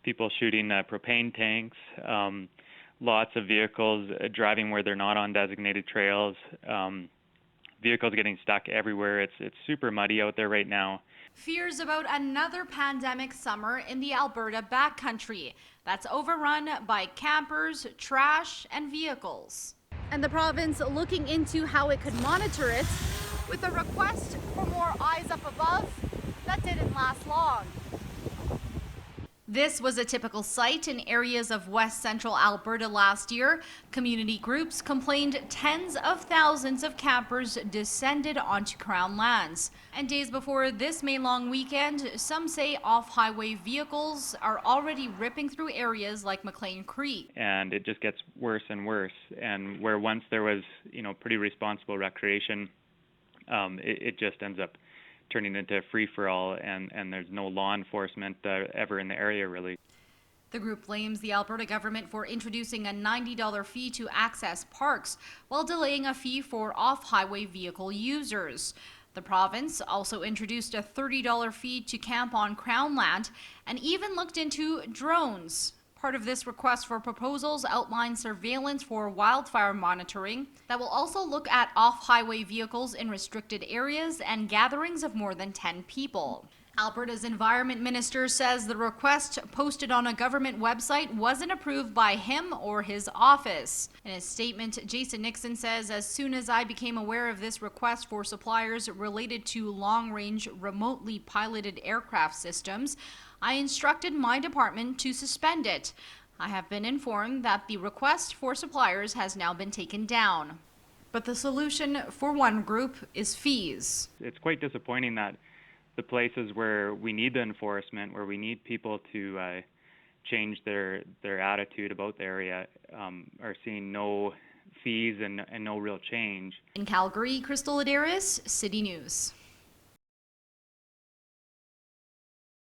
people shooting propane tanks, lots of vehicles driving where they're not on designated trails, vehicles getting stuck everywhere. It's super muddy out there right now. Fears about another pandemic summer in the Alberta backcountry that's overrun by campers, trash, and vehicles. And the province looking into how it could monitor it with a request for more eyes up above that didn't last long. This was a typical sight in areas of west central Alberta last year. Community groups complained tens of thousands of campers descended onto Crown lands. And days before this May long weekend, some say off-highway vehicles are already ripping through areas like McLean Creek. And it just gets worse and worse. And where once there was, pretty responsible recreation, it just ends up turning into a free-for-all, and there's no law enforcement ever in the area, really. The group blames the Alberta government for introducing a $90 fee to access parks while delaying a fee for off-highway vehicle users. The province also introduced a $30 fee to camp on Crown land and even looked into drones. Part of this request for proposals outlines surveillance for wildfire monitoring that will also look at off-highway vehicles in restricted areas and gatherings of more than 10 people. Alberta's Environment Minister says the request posted on a government website wasn't approved by him or his office. In his statement, Jason Nixon says, "As soon as I became aware of this request for suppliers related to long-range remotely piloted aircraft systems, I instructed my department to suspend it. I have been informed that the request for suppliers has now been taken down." But the solution for one group is fees. It's quite disappointing that the places where we need the enforcement, where we need people to change their attitude about the area, are seeing no fees and no real change. In Calgary, Crystal Adaris, City News.